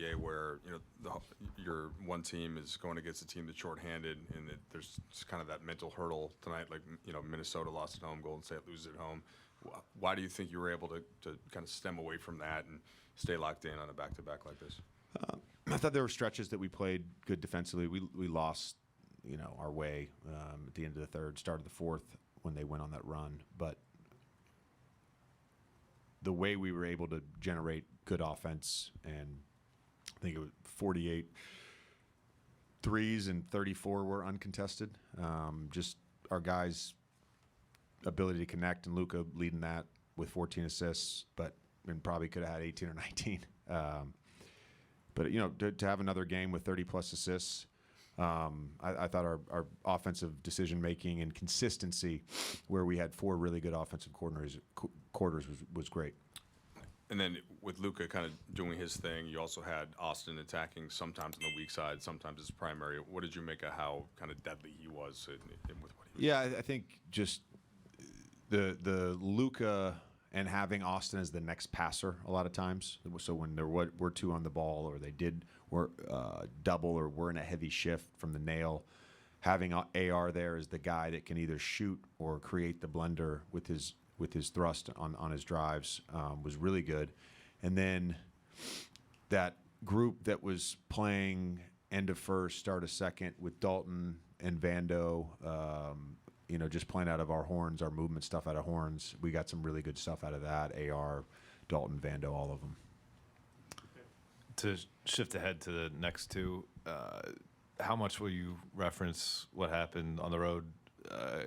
NBA where your one team is going against a team that's shorthanded, and there's just kind of that mental hurdle tonight. Like Minnesota lost at home, Golden State loses at home. Why do you think you were able to kind of stem away from that and stay locked in on a back-to-back like this? I thought there were stretches that we played good defensively. We lost, our way at the end of the third, start of the fourth when they went on that run. But the way we were able to generate good offense, and I think it was 48 threes and 34 were uncontested. Just our guys' ability to connect, and Luka leading that with 14 assists, and probably could have had 18 or 19. But to have another game with 30-plus assists, I thought our offensive decision-making and consistency, where we had 4 really good offensive quarters was great. And then with Luka kind of doing his thing, you also had Austin attacking sometimes on the weak side, sometimes his primary. What did you make of how kind of deadly he was with what he was? Yeah, I think just the Luka and having Austin as the next passer a lot of times. So when there were 2 on the ball, or they were double, or were in a heavy shift from the nail, having AR there as the guy that can either shoot or create the blender with his thrust on his drives was really good. And then that group that was playing end of first, start of second with Dalton and Vando, just playing out of our horns, our movement stuff out of horns. We got some really good stuff out of that. AR, Dalton, Vando, all of them. To shift ahead to the next 2, how much will you reference what happened on the road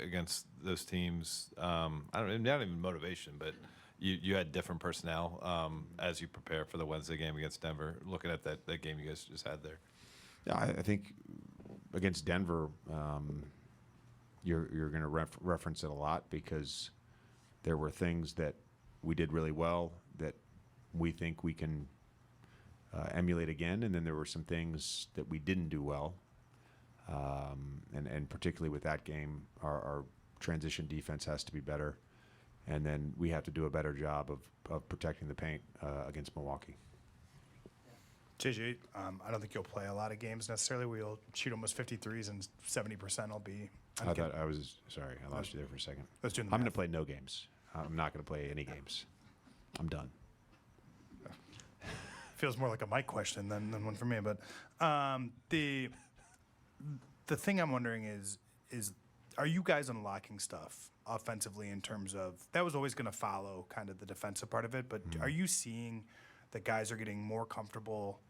against those teams? Not even motivation, but you had different personnel as you prepare for the Wednesday game against Denver. Looking at that game you guys just had there. Yeah, I think against Denver, you're going to reference it a lot, because there were things that we did really well that we think we can emulate again, and then there were some things that we didn't do well. And particularly with that game, our transition defense has to be better, and then we have to do a better job of protecting the paint against Milwaukee. JJ, I don't think you'll play a lot of games necessarily. We'll shoot almost 53s, and 70% will be. I lost you there for a second. I'm going to play no games. I'm not going to play any games. I'm done. Feels more like a Mike question than one for me. But the thing I'm wondering is are you guys unlocking stuff offensively in terms of that was always going to follow kind of the defensive part of it, but are you seeing that guys are getting more comfortable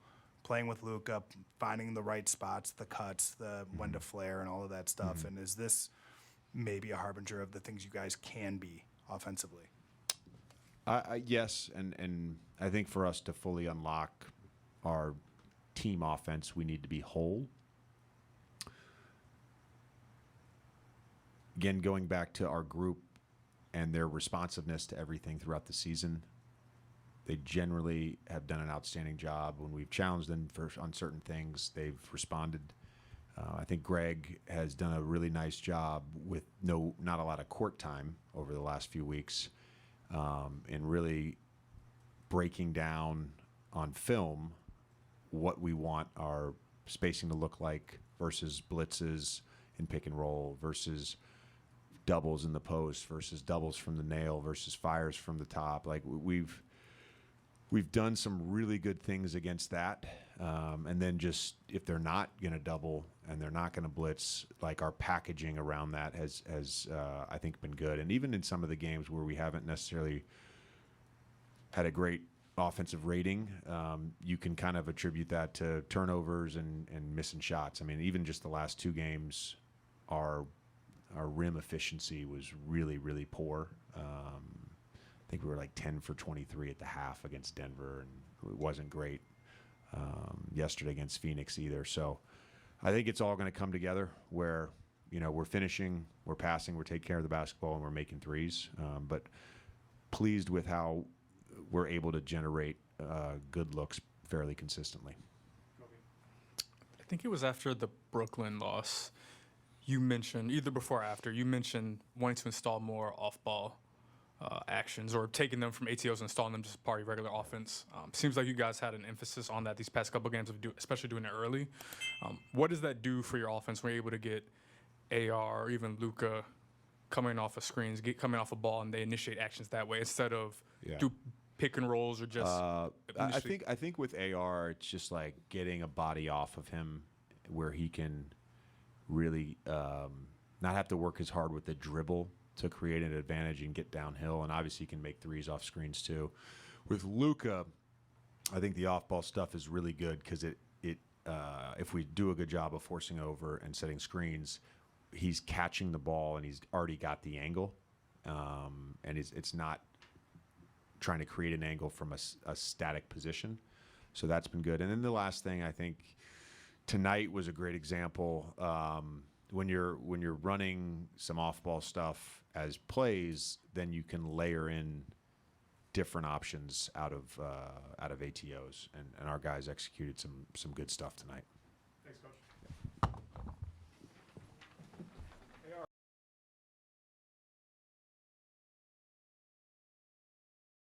playing with Luka, finding the right spots, the cuts, the when to flare, and all of that stuff? And is this maybe a harbinger of the things you guys can be offensively? Yes, and I think for us to fully unlock our team offense, we need to be whole. Again, going back to our group and their responsiveness to everything throughout the season, they generally have done an outstanding job. When we've challenged them on certain things, they've responded. I think Greg has done a really nice job with not a lot of court time over the last few weeks, and really breaking down on film what we want our spacing to look like versus blitzes in pick and roll versus doubles in the post versus doubles from the nail versus fires from the top. Like we've done some really good things against that. And then just if they're not going to double and they're not going to blitz, like our packaging around that has I think been good. And even in some of the games where we haven't necessarily had a great offensive rating, you can kind of attribute that to turnovers and missing shots. I mean, even just the last 2 games, our rim efficiency was really, really poor. I think we were like 10 for 23 at the half against Denver, and it wasn't great yesterday against Phoenix either. So I think it's all going to come together where, we're finishing, we're passing, we're taking care of the basketball, and we're making threes. But pleased with how we're able to generate good looks fairly consistently. I think it was after the Brooklyn loss. You mentioned, either before or after, you mentioned wanting to install more off-ball actions or taking them from ATOs and installing them just part of your regular offense. Seems like you guys had an emphasis on that these past couple games, especially doing it early. What does that do for your offense when you're able to get AR or even Luka coming off of screens, coming off a ball, and they initiate actions that way instead of do pick and rolls or just? I think with AR, it's just like getting a body off of him where he can really not have to work as hard with the dribble to create an advantage and get downhill. And obviously, he can make threes off screens too. With Luka, I think the off-ball stuff is really good because if we do a good job of forcing over and setting screens, he's catching the ball and he's already got the angle, and it's not trying to create an angle from a static position. So that's been good. And then the last thing, I think tonight was a great example. When you're running some off-ball stuff as plays, then you can layer in different options out of ATOs, and our guys executed some good stuff tonight. Thanks, Coach.